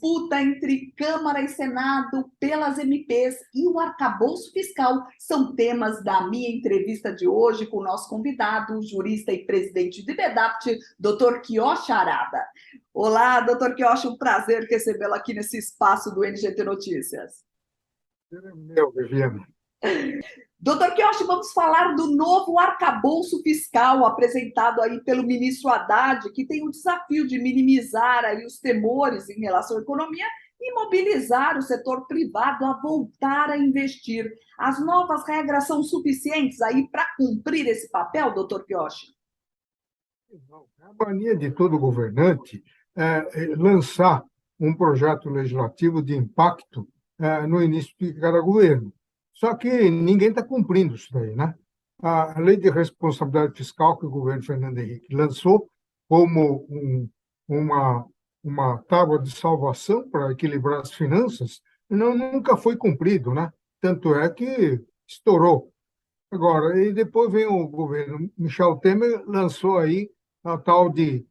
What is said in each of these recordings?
disputa entre Câmara e Senado pelas MPs e o arcabouço fiscal são temas da minha entrevista de hoje com o nosso convidado, o jurista e presidente de BEDAPT, Dr. Quioche Arada. Olá, doutor Quioche, um prazer recebê-lo aqui nesse espaço do NGT Notícias. Meu, Viviane. Doutor Quioche, vamos falar do novo arcabouço fiscal apresentado aí pelo ministro Haddad, que tem o desafio de minimizar aí os temores em relação à economia e mobilizar o setor privado a voltar a investir. As novas regras são suficientes aí para cumprir esse papel, doutor Quioche? A mania de todo governante é lançar um projeto legislativo de impacto no início de cada governo. Só que ninguém está cumprindo isso daí, né? A lei de responsabilidade fiscal que o governo Fernando Henrique lançou como uma tábua de salvação para equilibrar as finanças nunca foi cumprido, né? Tanto é que estourou. Agora, e depois vem o governo Michel Temer, lançou aí a tal de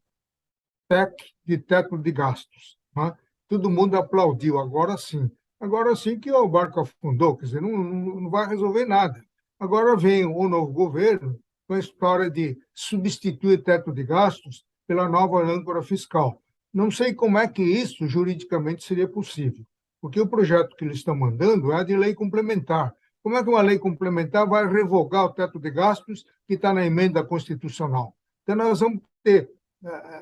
PEC de teto de gastos, né? Todo mundo aplaudiu, agora sim. Agora sim que o barco afundou, quer dizer, não vai resolver nada. Agora vem o novo governo com a história de substituir teto de gastos pela nova âncora fiscal. Não sei como é que isso juridicamente seria possível, porque o projeto que eles estão mandando é de lei complementar. Como é que uma lei complementar vai revogar o teto de gastos que está na emenda constitucional? Então, nós vamos ter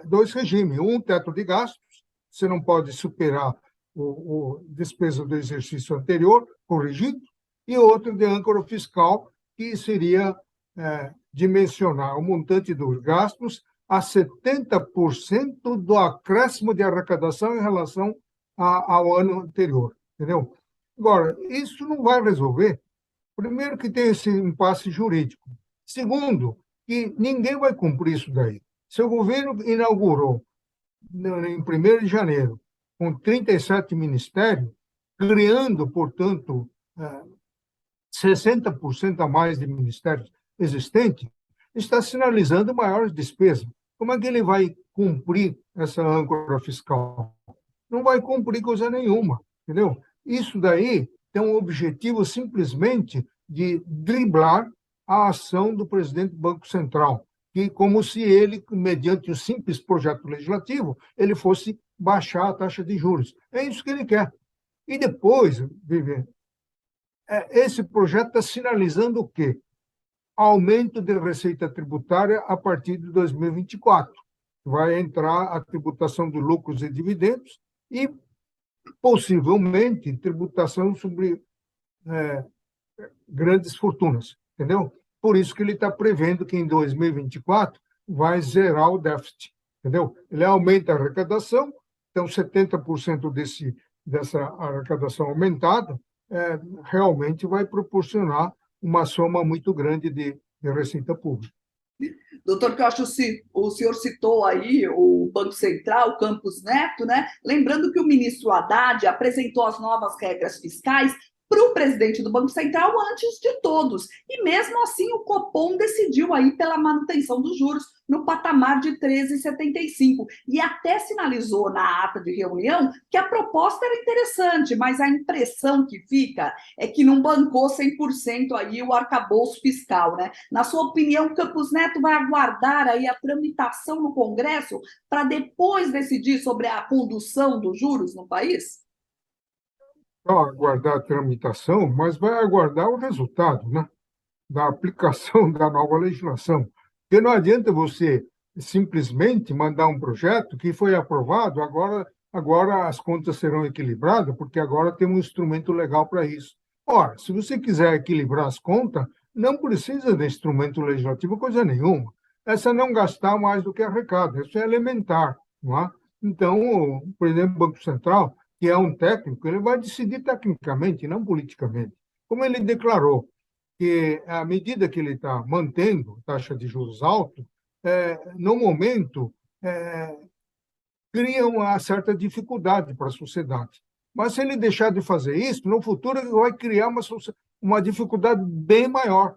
dois regimes. Um, teto de gastos, você não pode superar o despesa do exercício anterior, corrigido, e outro de âncora fiscal, que seria dimensionar o montante dos gastos a 70% do acréscimo de arrecadação em relação ao ano anterior, entendeu? Agora, isso não vai resolver. Primeiro, que tem esse impasse jurídico. Segundo, que ninguém vai cumprir isso daí. Se o governo inaugurou em 1º de janeiro, com 37 ministérios, criando, portanto, 60% a mais de ministérios existentes, está sinalizando maiores despesas. Como é que ele vai cumprir essa âncora fiscal? Não vai cumprir coisa nenhuma, entendeu? Isso daí tem um objetivo simplesmente de driblar a ação do presidente do Banco Central, que como se ele, mediante o simples projeto legislativo, ele fosse baixar a taxa de juros. É isso que ele quer. E depois, Viviane, esse projeto está sinalizando o quê? Aumento de receita tributária a partir de 2024. Vai entrar a tributação de lucros e dividendos e, possivelmente, tributação sobre grandes fortunas, entendeu? Por isso que ele está prevendo que em 2024 vai zerar o déficit, entendeu? Ele aumenta a arrecadação, então 70% dessa arrecadação aumentada realmente vai proporcionar uma soma muito grande de receita pública. Doutor Quioche, o senhor citou aí o Banco Central, o Campos Neto, né? Lembrando que o ministro Haddad apresentou as novas regras fiscais para o presidente do Banco Central antes de todos. E mesmo assim o Copom decidiu aí pela manutenção dos juros no patamar de 13,75. E até sinalizou na ata de reunião que a proposta era interessante, mas a impressão que fica é que não bancou 100% aí o arcabouço fiscal, né? Na sua opinião, o Campos Neto vai aguardar aí a tramitação no Congresso para depois decidir sobre a condução dos juros no país? Não aguardar a tramitação, mas vai aguardar o resultado, né, da aplicação da nova legislação. Porque não adianta você simplesmente mandar um projeto que foi aprovado, agora as contas serão equilibradas, porque agora tem um instrumento legal para isso. Ora, se você quiser equilibrar as contas, não precisa de instrumento legislativo, coisa nenhuma. Essa é não gastar mais do que arrecada, isso é elementar, não é? Então, por exemplo, o Banco Central, que é um técnico, ele vai decidir tecnicamente, não politicamente. Como ele declarou que, à medida que ele está mantendo taxa de juros alta, no momento, cria uma certa dificuldade para a sociedade. Mas se ele deixar de fazer isso, no futuro ele vai criar uma dificuldade bem maior.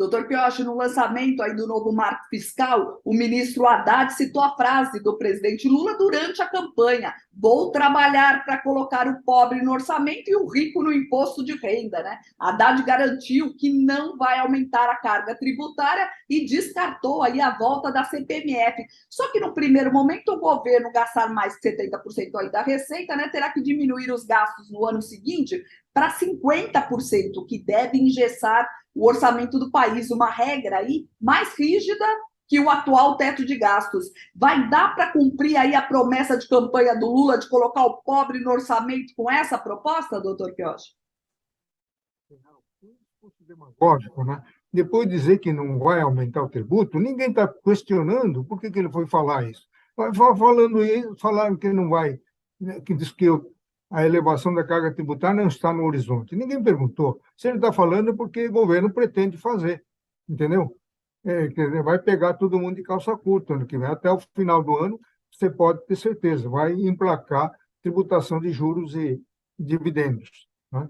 Doutor Pioche, no lançamento aí do novo marco fiscal, o ministro Haddad citou a frase do presidente Lula durante a campanha: vou trabalhar para colocar o pobre no orçamento e o rico no imposto de renda, né? Haddad garantiu que não vai aumentar a carga tributária e descartou aí a volta da CPMF. Só que no primeiro momento o governo gastar mais de 70% aí da receita, né, terá que diminuir os gastos no ano seguinte para 50%, que deve engessar o orçamento do país, uma regra aí mais rígida que o atual teto de gastos. Vai dar para cumprir aí a promessa de campanha do Lula de colocar o pobre no orçamento com essa proposta, doutor Pioche? Demagógico, né? Depois de dizer que não vai aumentar o tributo, ninguém está questionando por que ele foi falar isso. Falando isso, falaram que não vai, né, que diz que a elevação da carga tributária não está no horizonte. Ninguém perguntou. Se ele está falando é porque o governo pretende fazer, entendeu? Quer dizer, vai pegar todo mundo de calça curta ano que vem. Até o final do ano, você pode ter certeza, vai emplacar tributação de juros e dividendos, né?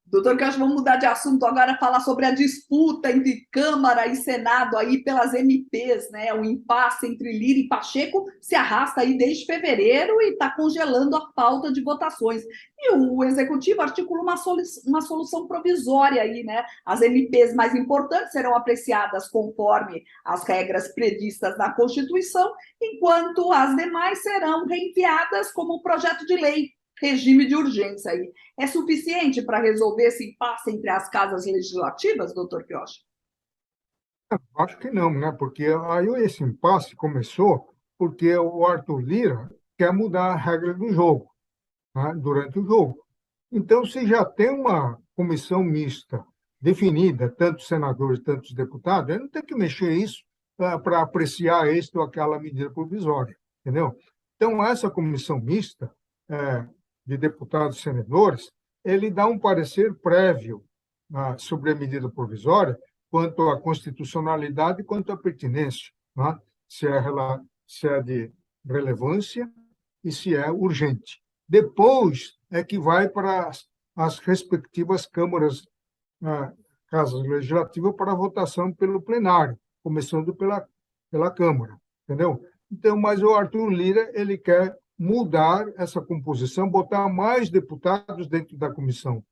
Doutor, que acho que vamos mudar de assunto agora, falar sobre a disputa entre Câmara e Senado aí pelas MPs, né? O impasse entre Lira e Pacheco se arrasta aí desde fevereiro e está congelando a pauta de votações. E o Executivo articula uma solução provisória aí, né? As MPs mais importantes serão apreciadas conforme as regras previstas na Constituição, enquanto as demais serão reenviadas como projeto de lei, regime de urgência aí. É suficiente para resolver esse impasse entre as casas legislativas, doutor Pioche? Acho que não, né? Porque aí esse impasse começou porque o Arthur Lira quer mudar a regra do jogo, né, durante o jogo. Então, se já tem uma comissão mista definida, tantos senadores, tantos deputados, ele não tem que mexer isso para apreciar esta ou aquela medida provisória, entendeu? Então, essa comissão mista de deputados e senadores, ele dá um parecer prévio sobre a medida provisória, quanto à constitucionalidade e quanto à pertinência, né? Se é de relevância e se é urgente. Depois é que vai para as respectivas câmaras, casas legislativas, para votação pelo plenário, começando pela Câmara, entendeu? Então, mas o Arthur Lira, ele quer mudar essa composição, botar mais deputados dentro da comissão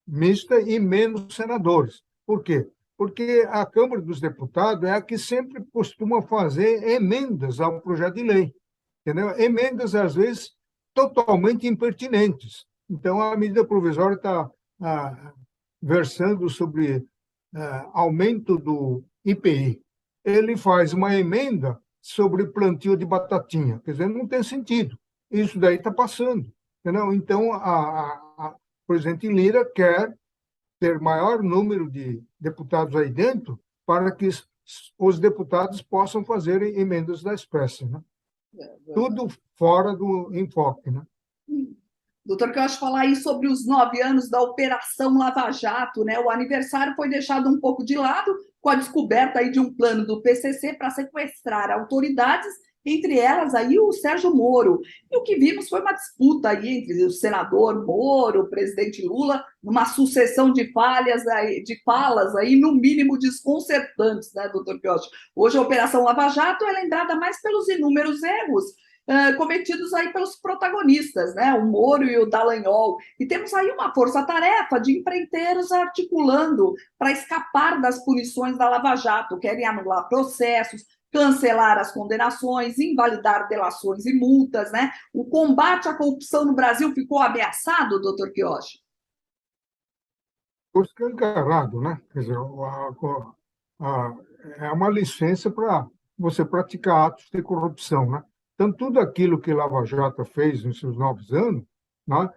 mista e menos senadores. Por quê? Porque a Câmara dos Deputados é a que sempre costuma fazer emendas ao projeto de lei, entendeu? Emendas, às vezes, totalmente impertinentes. Então, a medida provisória está versando sobre aumento do IPI. Ele faz uma emenda sobre plantio de batatinha, quer dizer, não tem sentido. Isso daí está passando, entendeu? Então, o presidente Lira quer ter maior número de deputados aí dentro para que os deputados possam fazer emendas da espécie, né? Tudo fora do enfoque, né? Doutor, que eu acho falar aí sobre os 9 anos da Operação Lava Jato, né? O aniversário foi deixado um pouco de lado com a descoberta aí de um plano do PCC para sequestrar autoridades, entre elas aí o Sérgio Moro. E o que vimos foi uma disputa aí entre o senador Moro, o presidente Lula, numa sucessão de falas aí, no mínimo desconcertantes, né, doutor Pioche? Hoje a Operação Lava Jato é lembrada mais pelos inúmeros erros cometidos aí pelos protagonistas, né? O Moro e o Dallagnol. E temos aí uma força-tarefa de empreiteiros articulando para escapar das punições da Lava Jato. Querem anular processos, cancelar as condenações, invalidar delações e multas, né? O combate à corrupção no Brasil ficou ameaçado, doutor Pioche? Ficou escancarado, né? Quer dizer, é uma licença para você praticar atos de corrupção, né? Então, tudo aquilo que Lava Jato fez nos seus 9 anos, né,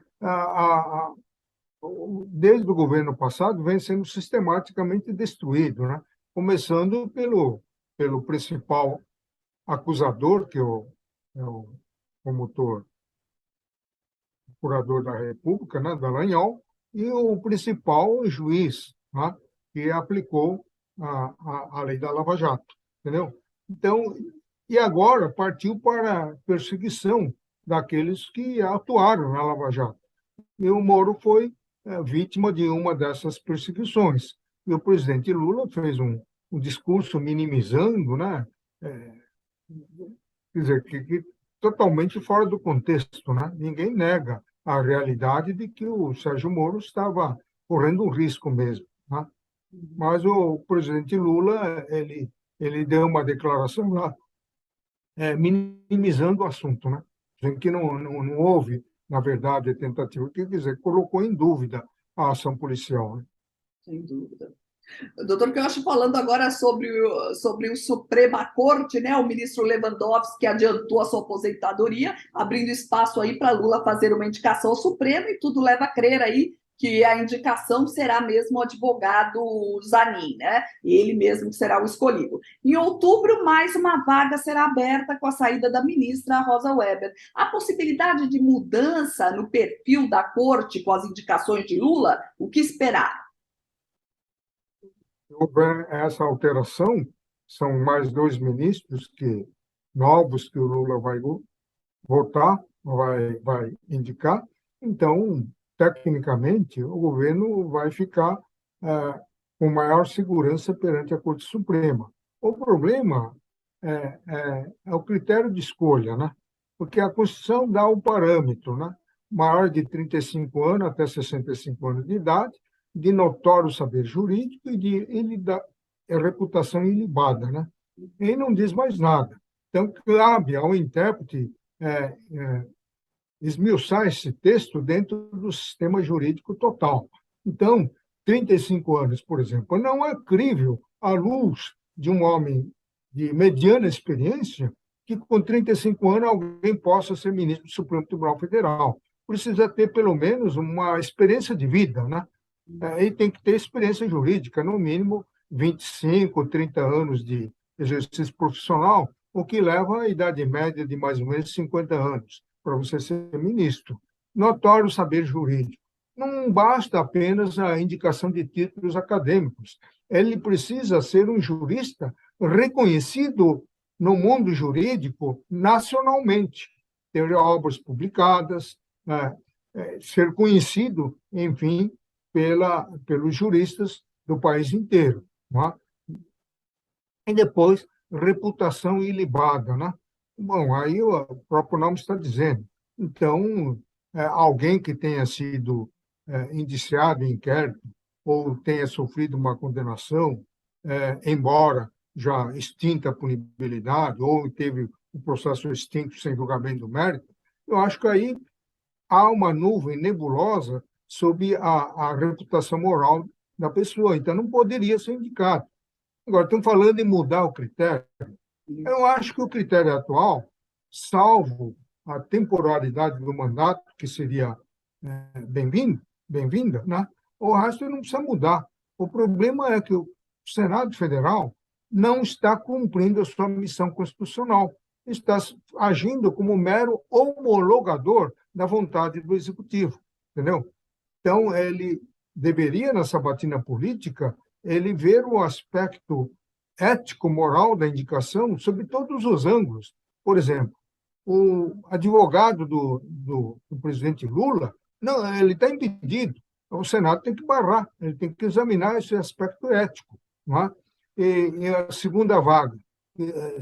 desde o governo passado, vem sendo sistematicamente destruído, né? Começando pelo principal acusador, que é o promotor, procurador da República, né, Dallagnol, e o principal juiz, né, que aplicou a lei da Lava Jato, entendeu? Então, e agora partiu para a perseguição daqueles que atuaram na Lava Jato. E o Moro foi vítima de uma dessas perseguições. E o presidente Lula fez um discurso minimizando, né? Quer dizer, que totalmente fora do contexto, né? Ninguém nega a realidade de que o Sérgio Moro estava correndo um risco mesmo, né? Mas o presidente Lula, ele deu uma declaração lá, minimizando o assunto, né? Dizendo que não houve, na verdade, tentativa, quer dizer, colocou em dúvida a ação policial, né? Sem dúvida. Doutor Quiochi, falando agora sobre o Suprema Corte, né? O ministro Lewandowski adiantou a sua aposentadoria, abrindo espaço aí para Lula fazer uma indicação ao Supremo, e tudo leva a crer aí que a indicação será mesmo o advogado Zanin, né? Ele mesmo que será o escolhido. Em outubro, mais uma vaga será aberta com a saída da ministra Rosa Weber. A possibilidade de mudança no perfil da corte com as indicações de Lula, o que esperar? Se houver essa alteração, são mais dois ministros novos que o Lula vai votar, vai indicar. Então, tecnicamente, o governo vai ficar com maior segurança perante a Corte Suprema. O problema é o critério de escolha, né? Porque a Constituição dá um parâmetro, né? Maior de 35 anos até 65 anos de idade, de notório saber jurídico e de reputação ilibada, né? E não diz mais nada. Então, cabe ao intérprete esmiuçar esse texto dentro do sistema jurídico total. Então, 35 anos, por exemplo, não é crível à luz de um homem de mediana experiência que com 35 anos alguém possa ser ministro do Supremo Tribunal Federal. Precisa ter pelo menos uma experiência de vida, né? E tem que ter experiência jurídica, no mínimo 25, 30 anos de exercício profissional, o que leva à idade média de mais ou menos 50 anos para você ser ministro. Notório saber jurídico. Não basta apenas a indicação de títulos acadêmicos. Ele precisa ser um jurista reconhecido no mundo jurídico nacionalmente, ter obras publicadas, né, ser conhecido, enfim, pelos juristas do país inteiro. Não é? E depois, reputação ilibada, né? Bom, aí o próprio nome está dizendo. Então, alguém que tenha sido indiciado em inquérito ou tenha sofrido uma condenação, embora já extinta a punibilidade ou teve o processo extinto sem julgamento do mérito, eu acho que aí há uma nuvem nebulosa sobre a reputação moral da pessoa. Então, não poderia ser indicado. Agora, estamos falando em mudar o critério. Eu acho que o critério atual, salvo a temporalidade do mandato, que seria bem-vinda, né? O resto não precisa mudar. O problema é que o Senado Federal não está cumprindo a sua missão constitucional. Está agindo como mero homologador da vontade do Executivo, entendeu? Então, ele deveria, na sabatina política, ele ver o aspecto ético-moral da indicação sob todos os ângulos. Por exemplo, o advogado do presidente Lula, não, ele está impedido. O Senado tem que barrar, ele tem que examinar esse aspecto ético. Não é? E a segunda vaga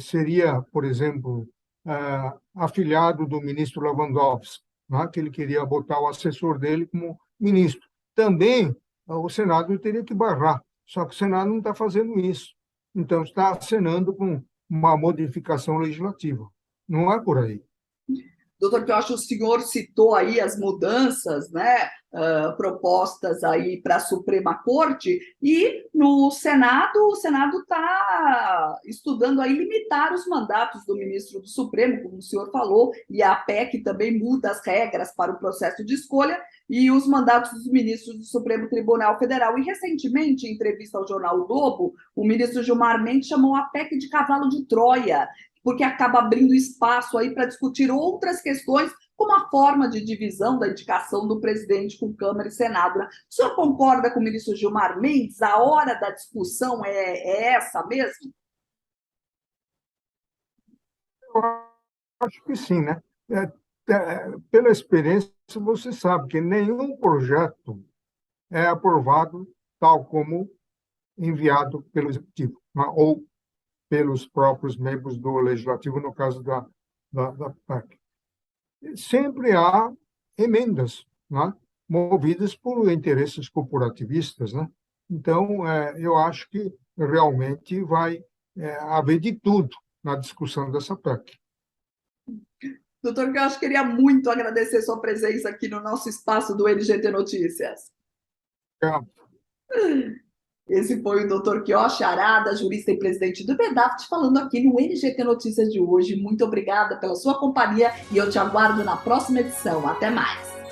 seria, por exemplo, afilhado do ministro Lewandowski, não é? Que ele queria botar o assessor dele como ministro. Também o Senado teria que barrar, só que o Senado não está fazendo isso. Então, está acenando com uma modificação legislativa. Não é por aí. Doutor, que eu acho que o senhor citou aí as mudanças, né, propostas aí para a Suprema Corte, e no Senado, o Senado está estudando aí limitar os mandatos do ministro do Supremo, como o senhor falou, e a PEC também muda as regras para o processo de escolha e os mandatos dos ministros do Supremo Tribunal Federal. E recentemente, em entrevista ao jornal o Globo, o ministro Gilmar Mendes chamou a PEC de cavalo de Troia, porque acaba abrindo espaço aí para discutir outras questões, como a forma de divisão da indicação do presidente com Câmara e Senado. O senhor concorda com o ministro Gilmar Mendes? A hora da discussão é essa mesmo? Eu acho que sim, né? Pela experiência, você sabe que nenhum projeto é aprovado tal como enviado pelo Executivo, né, ou pelos próprios membros do Legislativo, no caso da PEC. Sempre há emendas, né, movidas por interesses corporativistas, né? Então, eu acho que realmente vai haver de tudo na discussão dessa PEC. Doutor Quioche, queria muito agradecer sua presença aqui no nosso espaço do NGT Notícias. Esse foi o doutor Quioche Arada, jurista e presidente do BEDAFT, falando aqui no NGT Notícias de hoje. Muito obrigada pela sua companhia e eu te aguardo na próxima edição. Até mais!